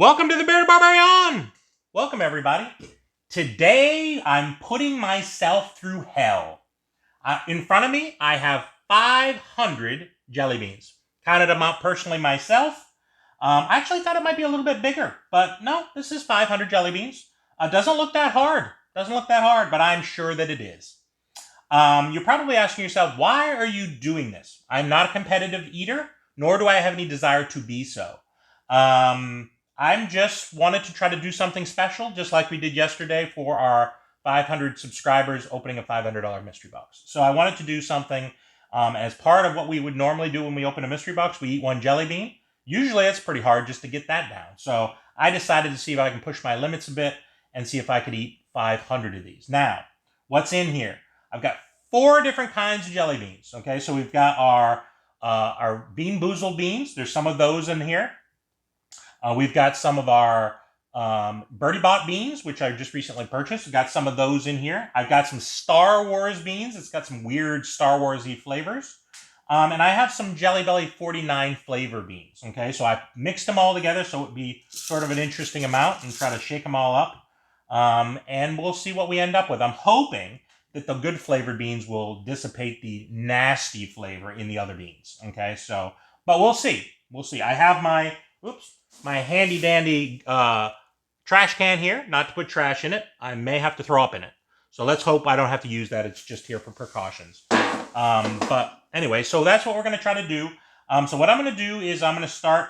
Welcome to the Bearded Barbarian! Welcome, everybody. Today, I'm putting myself through hell. In front of me, I have 500 jelly beans. Counted them out personally myself. I actually thought it might be a little bit bigger, but no, this is 500 jelly beans. Doesn't look that hard. But I'm sure that it is. You're probably asking yourself, why are you doing this? I'm not a competitive eater, nor do I have any desire to be so. I'm just wanted to try to do something special, just like we did yesterday for our 500 subscribers opening a $500 mystery box. So I wanted to do something as part of what we would normally do when we open a mystery box. We eat one jelly bean. Usually it's pretty hard just to get that down. So I decided to see if I can push my limits a bit and see if I could eat 500 of these. Now, what's in here? I've got 4 different kinds of jelly beans. Okay, so we've got our Bean Boozled beans. There's some of those in here. We've got some of our Birdie Bot beans, which I just recently purchased. We've got some of those in here. I've got some Star Wars beans. It's got some weird Star Wars-y flavors. And I have some Jelly Belly 49 flavor beans. Okay, so I mixed them all together so it would be sort of an interesting amount and try to shake them all up. And we'll see what we end up with. I'm hoping that the good flavored beans will dissipate the nasty flavor in the other beans. Okay, so, but we'll see. We'll see. I have my handy dandy trash can here, not to put trash in it. I may have to throw up in it. So let's hope I don't have to use that. It's just here for precautions. But anyway, so that's what we're going to try to do. So what I'm going to do is I'm going to start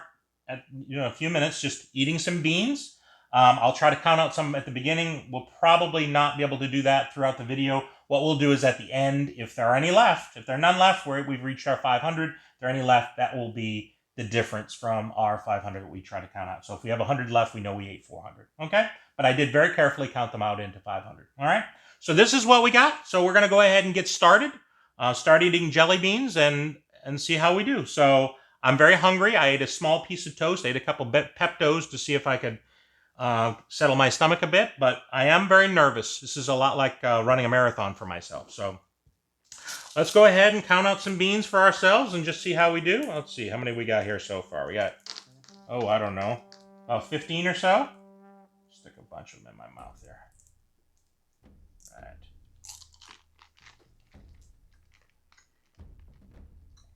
at a few minutes just eating some beans. I'll try to count out some at the beginning. We'll probably not be able to do that throughout the video. What we'll do is at the end, if there are any left, if there are none left, we've reached our 500, if there are any left, that will be the difference from our 500 that we try to count out. So if we have 100 left, we know we ate 400. Okay? But I did very carefully count them out into 500. All right? So this is what we got. So we're going to go ahead and get started. Start eating jelly beans and see how we do. So I'm very hungry. I ate a small piece of toast. I ate a couple Peptos to see if I could settle my stomach a bit. But I am very nervous. This is a lot like running a marathon for myself. So let's go ahead and count out some beans for ourselves and just see how we do. Let's see how many we got here so far. We got, I don't know, about 15 or so. Stick a bunch of them in my mouth there. All right.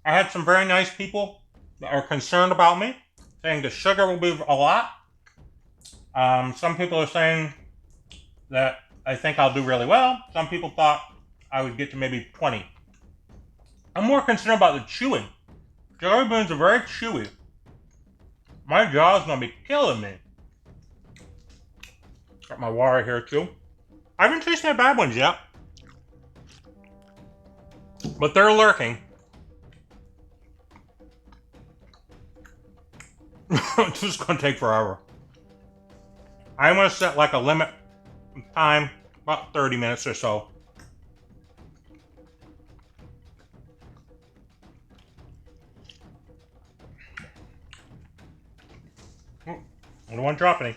I had some very nice people that are concerned about me, saying the sugar will be a lot. Some people are saying that I think I'll do really well. Some people thought I would get to maybe 20. I'm more concerned about the chewing. Jelly beans are very chewy. My jaw's gonna be killing me. Got my water here too. I haven't tasted my bad ones yet, but they're lurking. This is gonna take forever. I'm gonna set like a limit time, about 30 minutes or so. I don't want to drop any.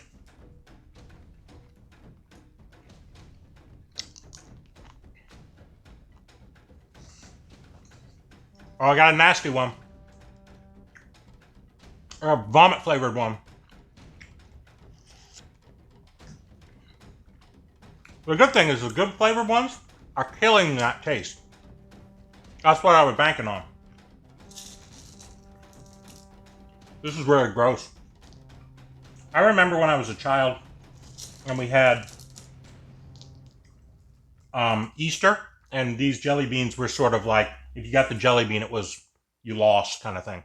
Oh, I got a nasty one. A vomit flavored one. The good thing is the good flavored ones are killing that taste. That's what I was banking on. This is really gross. I remember when I was a child and we had Easter, and these jelly beans were sort of like, if you got the jelly bean, it was you lost kind of thing.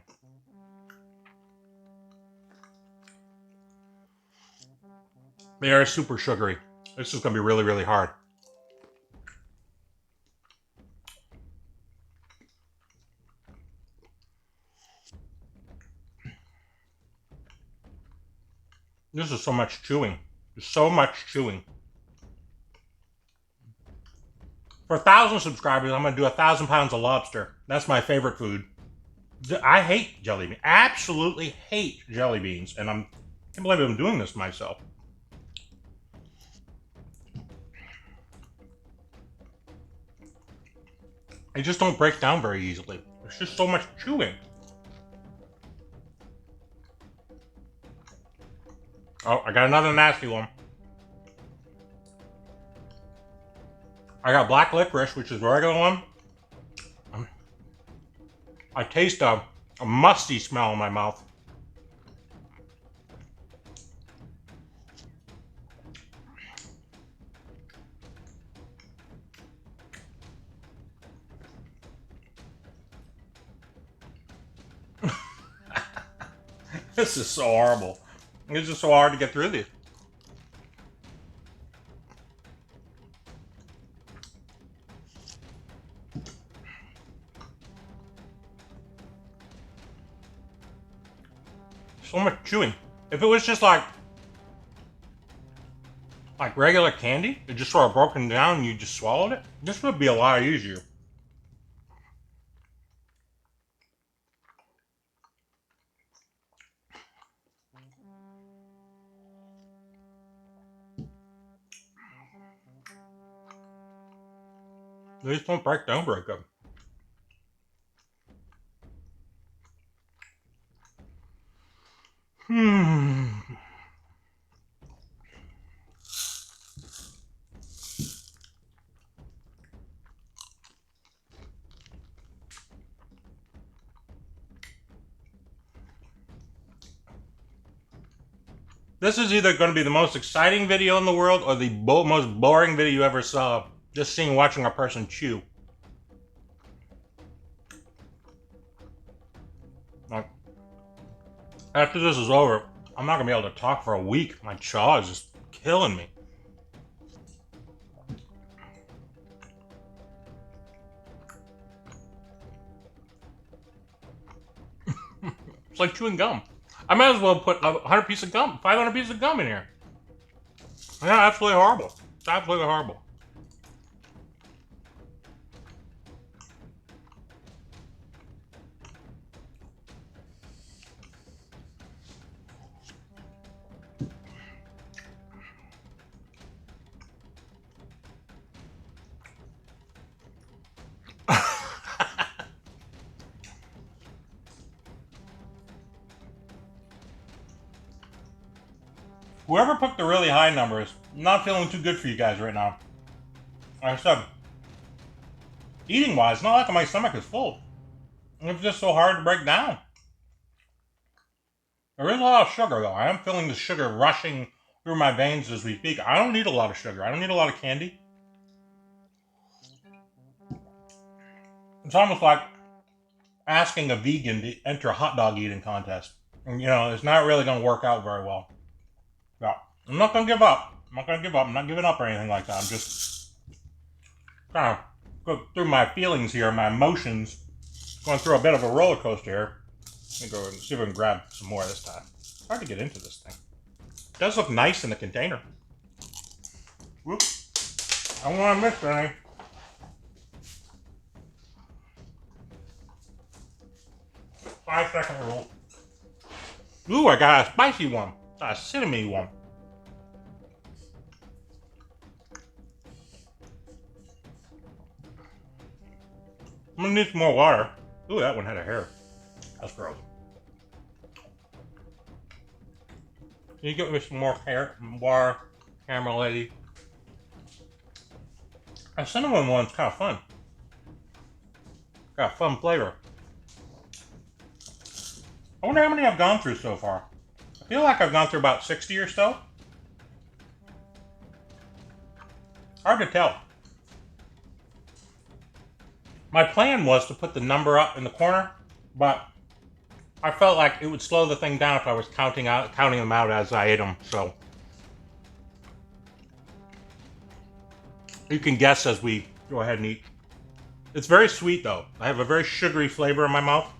They are super sugary. This is going to be really, really hard. This is so much chewing. There's so much chewing. For 1,000 subscribers, I'm going to do 1,000 pounds of lobster. That's my favorite food. I hate jelly beans. Absolutely hate jelly beans. And I can't believe I'm doing this myself. They just don't break down very easily. There's just so much chewing. Oh, I got another nasty one. I got black licorice, which is the regular one. I taste a musty smell in my mouth. This is so horrible. It's just so hard to get through these. So much chewing. If it was just like regular candy, it just sort of broken down and you just swallowed it, this would be a lot easier. These don't break down very good. This is either going to be the most exciting video in the world or the most boring video you ever saw. Just watching a person chew. Like, after this is over, I'm not going to be able to talk for a week. My jaw is just killing me. It's like chewing gum. I might as well put 100 pieces of gum, 500 pieces of gum in here. Yeah, absolutely horrible. It's absolutely horrible. Whoever picked the really high numbers, not feeling too good for you guys right now. Like I said, eating wise, not like my stomach is full. It's just so hard to break down. There is a lot of sugar though. I am feeling the sugar rushing through my veins as we speak. I don't need a lot of sugar. I don't need a lot of candy. It's almost like asking a vegan to enter a hot dog eating contest. And, you know, it's not really going to work out very well. Yeah, I'm not going to give up. I'm not going to give up. I'm not giving up or anything like that. I'm just kind of go through my feelings here, my emotions. Going through a bit of a roller coaster here. Let me go and see if we can grab some more this time. It's hard to get into this thing. It does look nice in the container. Whoops. I don't want to miss any. Five-second rule. Ooh, I got a spicy one. A cinnamon one. I'm gonna need some more water. Ooh, that one had a hair. That's gross. Can you get me some more hair, water, camera lady? A cinnamon one's kind of fun. Got a fun flavor. I wonder how many I've gone through so far. I feel like I've gone through about 60 or so. Hard to tell. My plan was to put the number up in the corner, but I felt like it would slow the thing down if I was counting them out as I ate them. So you can guess as we go ahead and eat. It's very sweet though. I have a very sugary flavor in my mouth.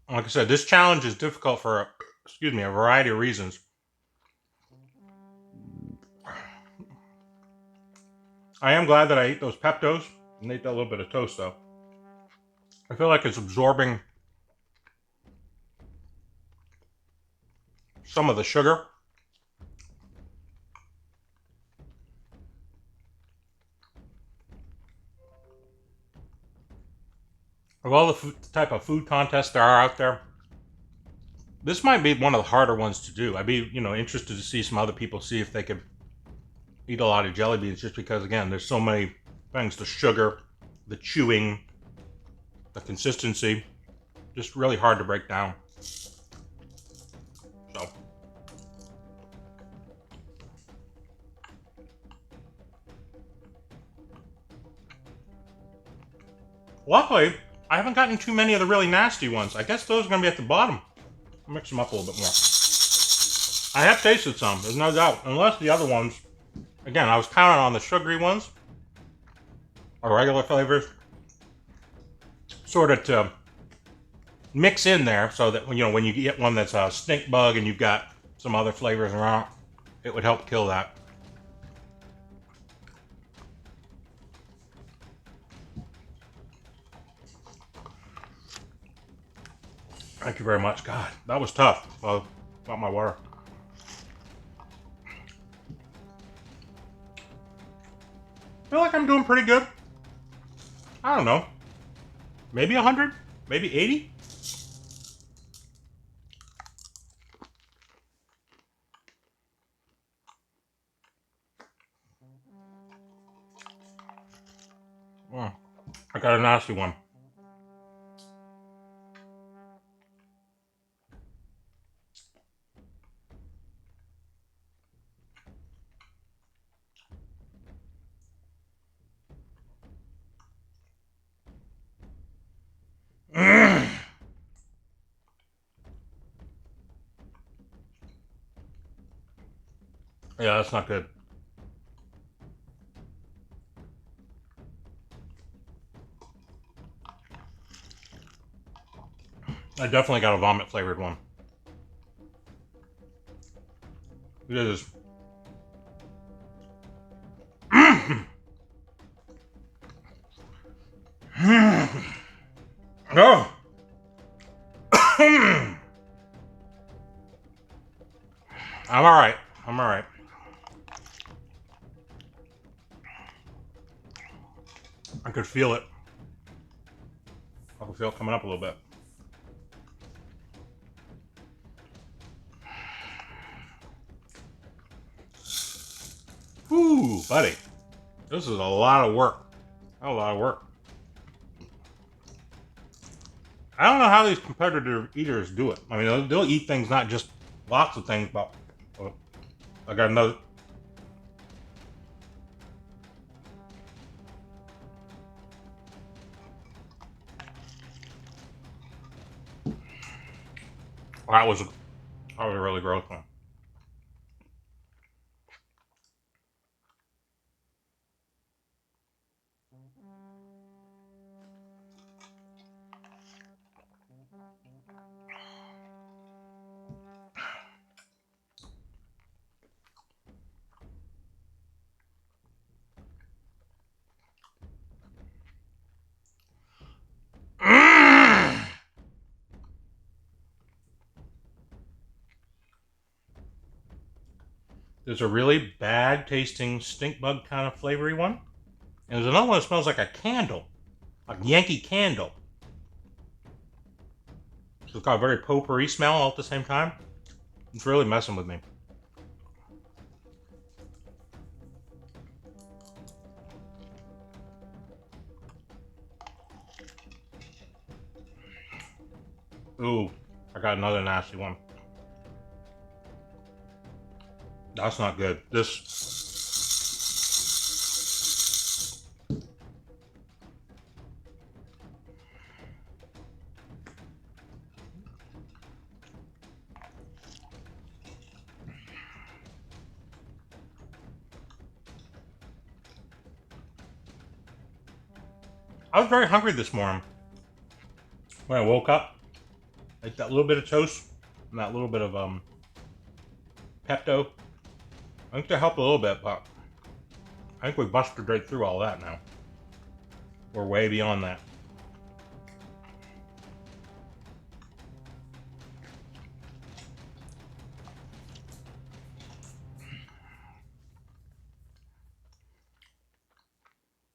Like I said, this challenge is difficult for, a variety of reasons. I am glad that I ate those Peptos and ate that little bit of toast though. I feel like it's absorbing some of the sugar. Of all the type of food contests there are out there, This might be one of the harder ones to do. I'd be, interested to see some other people see if they could eat a lot of jelly beans, just because, again, there's so many things: the sugar, the chewing, the consistency, just really hard to break down. So, luckily, I haven't gotten too many of the really nasty ones. I guess those are going to be at the bottom. I'll mix them up a little bit more. I have tasted some, there's no doubt. Unless the other ones, again, I was counting on the sugary ones, or regular flavors, sort of to mix in there, so that when you get one that's a stink bug and you've got some other flavors around, it would help kill that. Thank you very much. God, that was tough. Well, about my water. I feel like I'm doing pretty good. I don't know. Maybe 100? Maybe 80? Oh, I got a nasty one. Yeah, that's not good. I definitely got a vomit flavored one. It is. Oh. I'm alright. I'm alright. I could feel it. I could feel it coming up a little bit. Ooh, buddy. This is a lot of work. A lot of work. I don't know how these competitive eaters do it. I mean, they'll eat things, not just lots of things, but I got another. That was a really gross one. There's a really bad tasting stink bug kind of flavory one. And there's another one that smells like a candle. Like Yankee Candle. So it's got a very potpourri smell all at the same time. It's really messing with me. Ooh, I got another nasty one. That's not good. This... I was very hungry this morning. When I woke up, I ate that little bit of toast and that little bit of Pepto. I think that helped a little bit, but I think we busted right through all that now. We're way beyond that.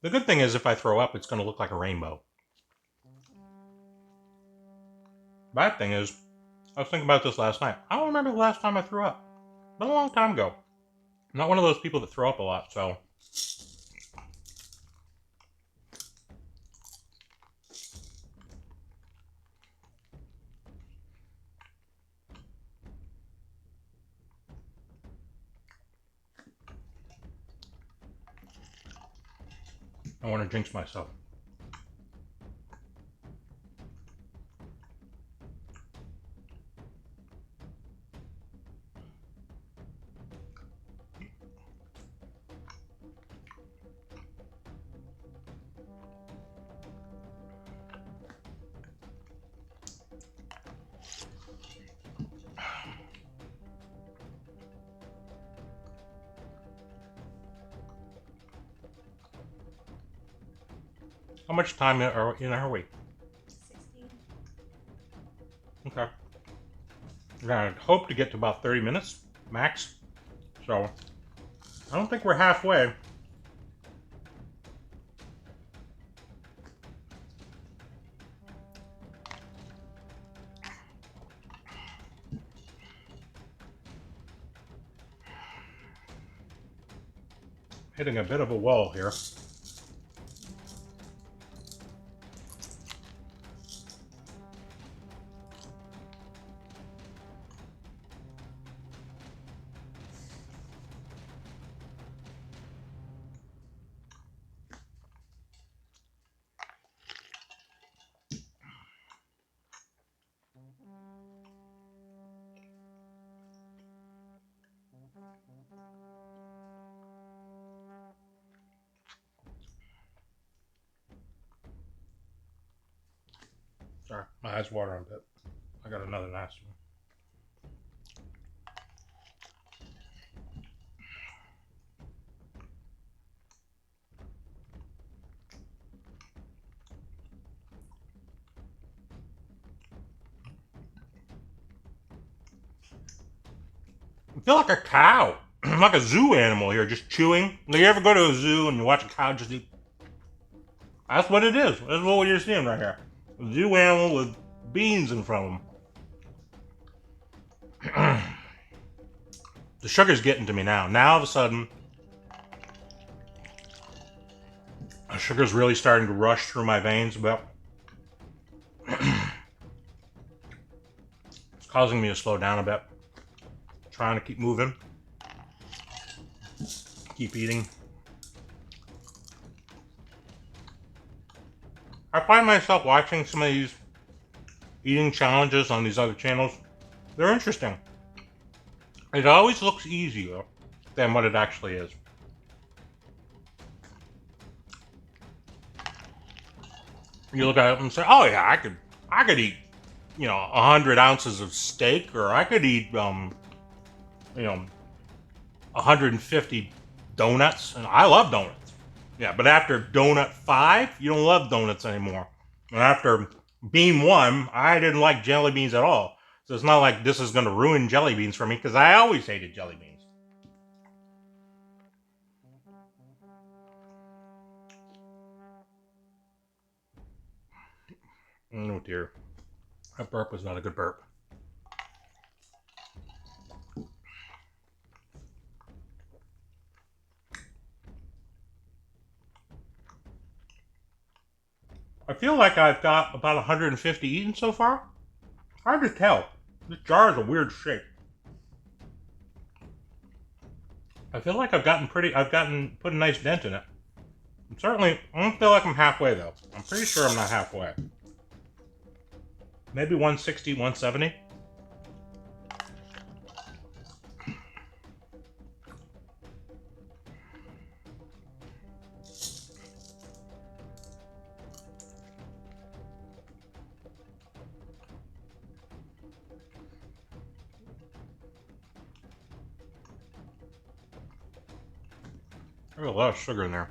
The good thing is, if I throw up, it's going to look like a rainbow. Bad thing is, I was thinking about this last night. I don't remember the last time I threw up. It's been a long time ago. I'm not one of those people that throw up a lot, so. I want to jinx myself. How much time are we? 16. Okay. I hope to get to about 30 minutes, max. So, I don't think we're halfway. Hitting a bit of a wall here. Sorry, my eyes watering a bit. I got another nasty one. I feel like a cow. I'm like a zoo animal here, just chewing. Like, you ever go to a zoo and you watch a cow just eat? That's what it is. That's what you're seeing right here. A zoo animal with beans in front of them. The sugar's getting to me now. Now, all of a sudden, the sugar's really starting to rush through my veins, but it's causing me to slow down a bit. Trying to keep moving. Keep eating. I find myself watching some of these eating challenges on these other channels. They're interesting. It always looks easier than what it actually is. You look at it and say, "Oh yeah, I could eat, 100 ounces of steak, or I could eat, 150 donuts." And I love donuts. Yeah, but after donut 5, you don't love donuts anymore. And after bean 1, I didn't like jelly beans at all. So it's not like this is going to ruin jelly beans for me, because I always hated jelly beans. Oh dear. That burp was not a good burp. I feel like I've got about 150 eaten so far. Hard to tell. This jar is a weird shape. I feel like I've put a nice dent in it. I don't feel like I'm halfway though. I'm pretty sure I'm not halfway. Maybe 160, 170. There's a lot of sugar in there.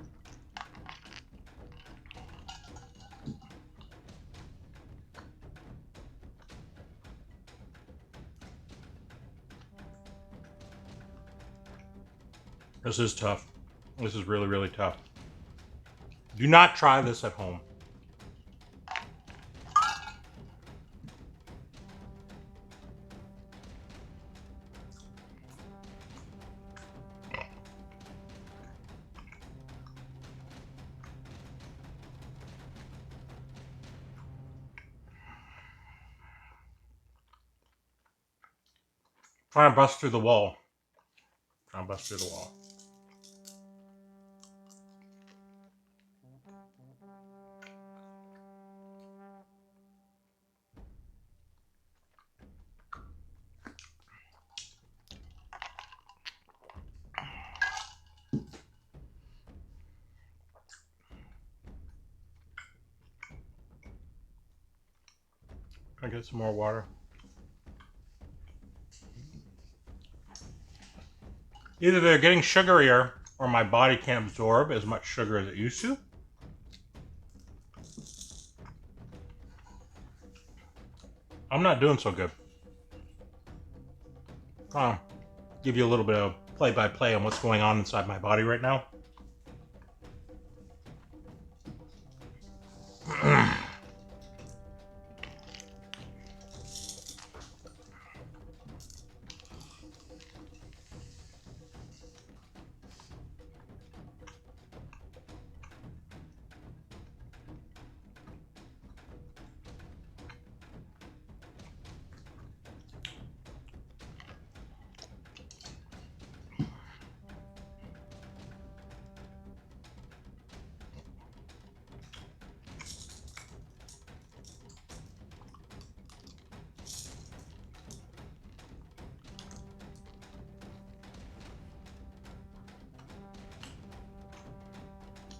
This is tough. This is really, really tough. Do not try this at home. Trying to bust through the wall. Trying to bust through the wall. Can I get some more water? Either they're getting sugarier or my body can't absorb as much sugar as it used to. I'm not doing so good. I'll give you a little bit of play-by-play on what's going on inside my body right now.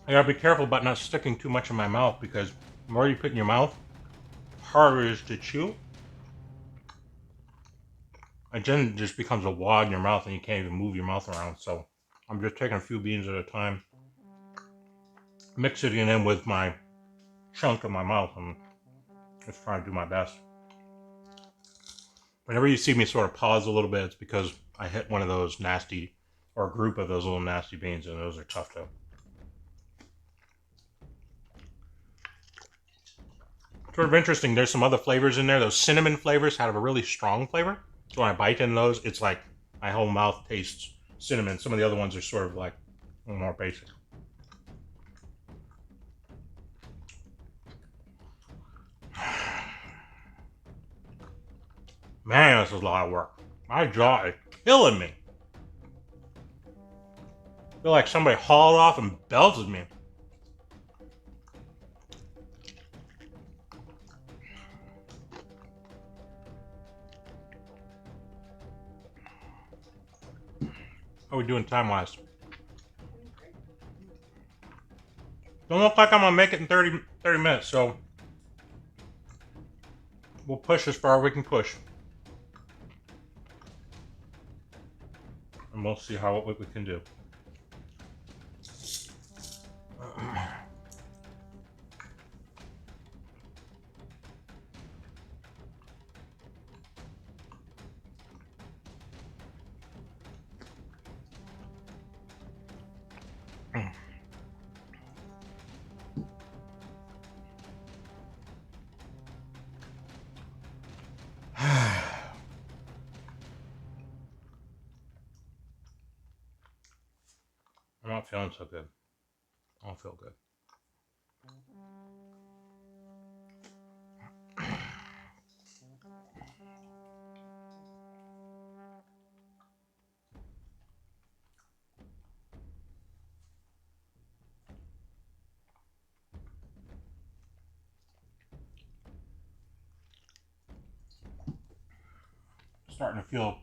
I gotta be careful about not sticking too much in my mouth because the more you put in your mouth, the harder it is to chew. And then it just becomes a wad in your mouth and you can't even move your mouth around. So I'm just taking a few beans at a time, mixing it in with my chunk of my mouth, and just trying to do my best. Whenever you see me sort of pause a little bit, it's because I hit one of those nasty, or a group of those little nasty beans, and those are tough to. Sort of interesting, there's some other flavors in there. Those cinnamon flavors have a really strong flavor. So when I bite into those, it's like my whole mouth tastes cinnamon. Some of the other ones are sort of like a little more basic. Man, this is a lot of work. My jaw is killing me. I feel like somebody hauled off and belted me. How are we doing time-wise? Don't look like I'm gonna make it in 30 minutes, so we'll push as far as we can push. And we'll see what we can do. I'm not feeling so good. I don't feel good. Starting to feel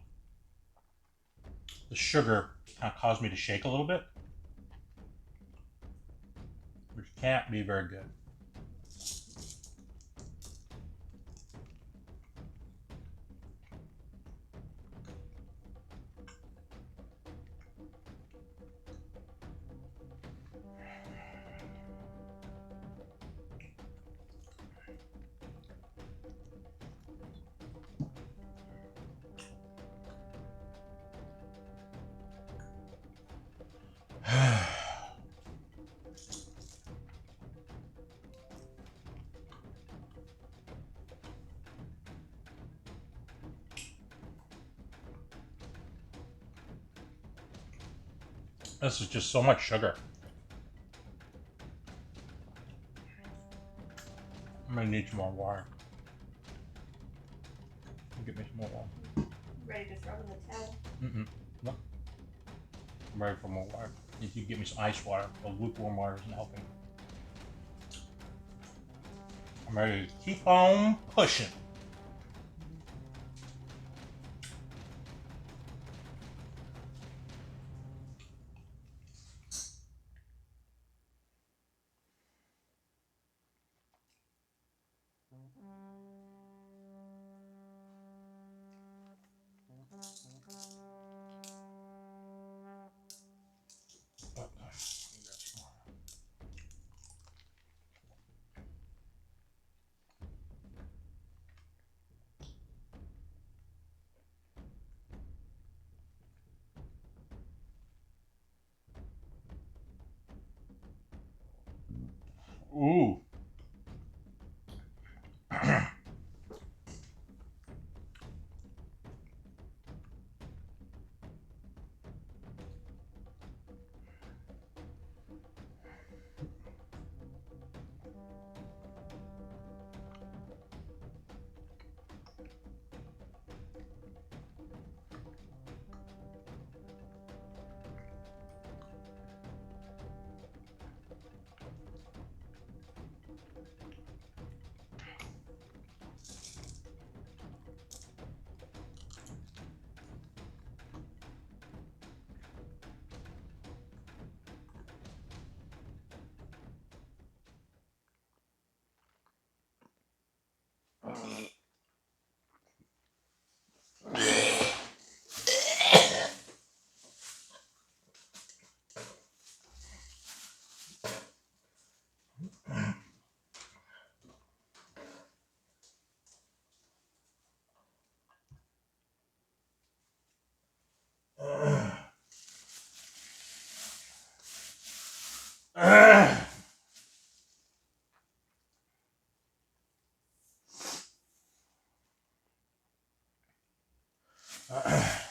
the sugar kind of caused me to shake a little bit, which can't be very good. This is just so much sugar. I'm gonna need some more water. Get me some more water. Ready to throw in the towel? No. I'm ready for more water. If you give me some ice water, the lukewarm water isn't helping. I'm ready to keep on pushing. Ooh.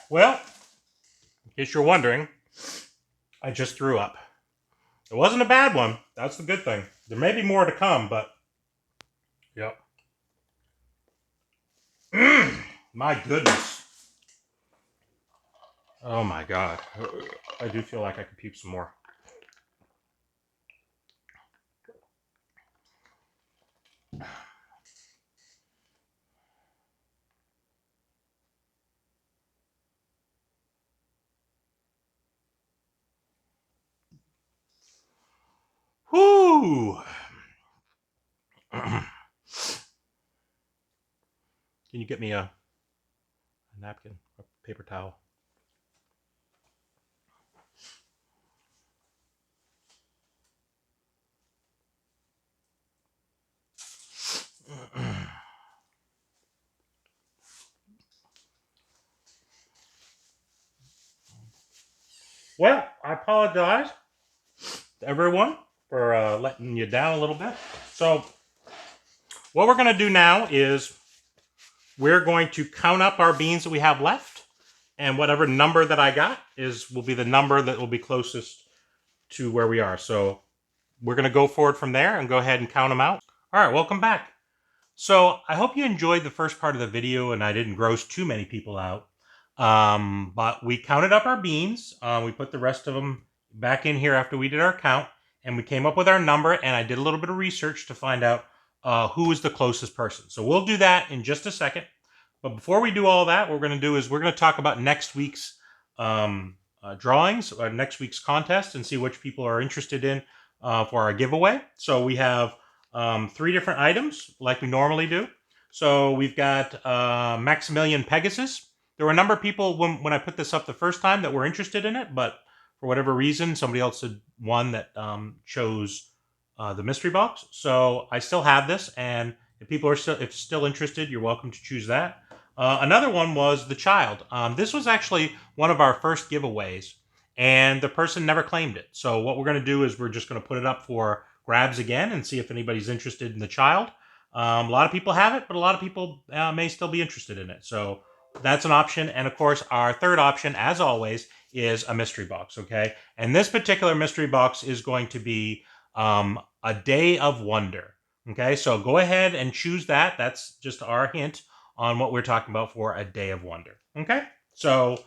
Well, in case you're wondering, I just threw up. It wasn't a bad one. That's the good thing. There may be more to come, but yep. My goodness. Oh my god. I do feel like I could puke some more. Whoo! Can you get me a napkin, a paper towel? Well, I apologize to everyone for letting you down a little bit. So, what we're going to do now is we're going to count up our beans that we have left, and whatever number that I got will be the number that will be closest to where we are. So, we're going to go forward from there and go ahead and count them out. All right, welcome back. So I hope you enjoyed the first part of the video and I didn't gross too many people out. But we counted up our beans. We put the rest of them back in here after we did our count. And we came up with our number. And I did a little bit of research to find out who is the closest person. So we'll do that in just a second. But before we do all that, what we're going to do is we're going to talk about next week's drawings, next week's contest, and see which people are interested in for our giveaway. So we have 3 different items like we normally do. So we've got Maximilian Pegasus. There were a number of people when I put this up the first time that were interested in it, but for whatever reason, somebody else had won that chose the mystery box. So I still have this, and if people are still interested, you're welcome to choose that. Another one was the child. This was actually one of our first giveaways, and the person never claimed it. So what we're going to do is we're just going to put it up for grabs again and see if anybody's interested in the child. A lot of people have it, but a lot of people may still be interested in it. So that's an option. And of course, our third option, as always, is a mystery box. Okay. And this particular mystery box is going to be a day of wonder. Okay. So go ahead and choose that. That's just our hint on what we're talking about for a day of wonder. Okay, so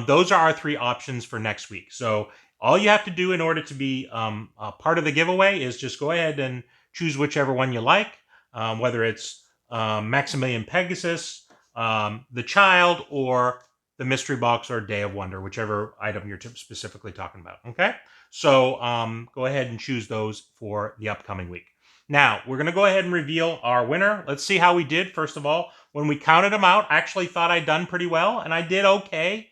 those are our 3 options for next week. So all you have to do in order to be a part of the giveaway is just go ahead and choose whichever one you like, whether it's Maximilian Pegasus, the Child, or the Mystery Box or Day of Wonder, whichever item you're specifically talking about. Okay, so go ahead and choose those for the upcoming week. Now, we're going to go ahead and reveal our winner. Let's see how we did. First of all, when we counted them out, I actually thought I'd done pretty well, and I did okay.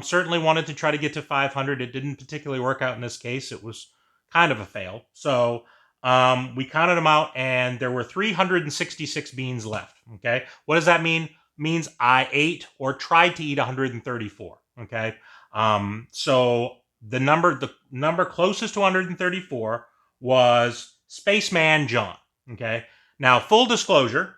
Certainly wanted to try to get to 500. It didn't particularly work out in this case. It was kind of a fail. So we counted them out, and there were 366 beans left. Okay, what does that mean? It means I ate or tried to eat 134. Okay, so the number closest to 134 was Spaceman John. Okay, now full disclosure,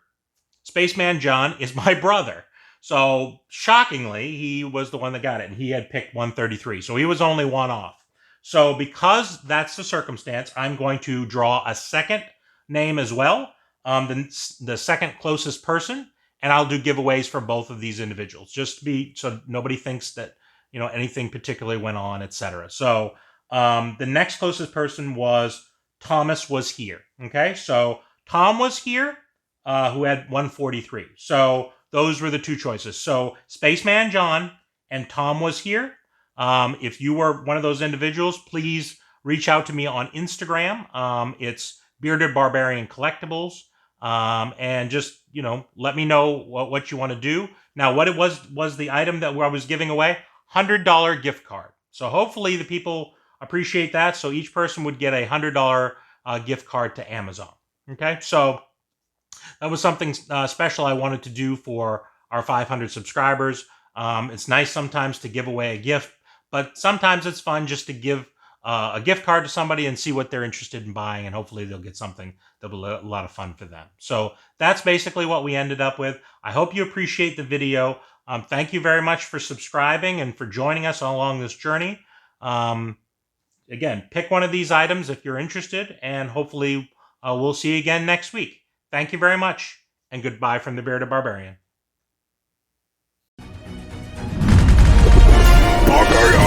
Spaceman John is my brother. So shockingly, he was the one that got it, and he had picked 133. So he was only one off. So because that's the circumstance, I'm going to draw a second name as well, the second closest person, and I'll do giveaways for both of these individuals, just to be so nobody thinks that anything particularly went on, etc. So the next closest person was Thomas was here. Okay, so Tom was here, who had 143. So those were the 2 choices. So Spaceman John and Tom was here. If you were one of those individuals, please reach out to me on Instagram. It's Bearded Barbarian Collectibles. And just, let me know what you want to do. Now, what it was the item that I was giving away, $100 gift card. So hopefully the people appreciate that. So each person would get a $100 gift card to Amazon. Okay, so that was something special I wanted to do for our 500 subscribers. It's nice sometimes to give away a gift, but sometimes it's fun just to give a gift card to somebody and see what they're interested in buying, and hopefully they'll get something that'll be a lot of fun for them. So that's basically what we ended up with. I hope you appreciate the video. Thank you very much for subscribing and for joining us along this journey. Again, pick one of these items if you're interested, and hopefully we'll see you again next week. Thank you very much, and goodbye from the Bearded Barbarian. Barbarian.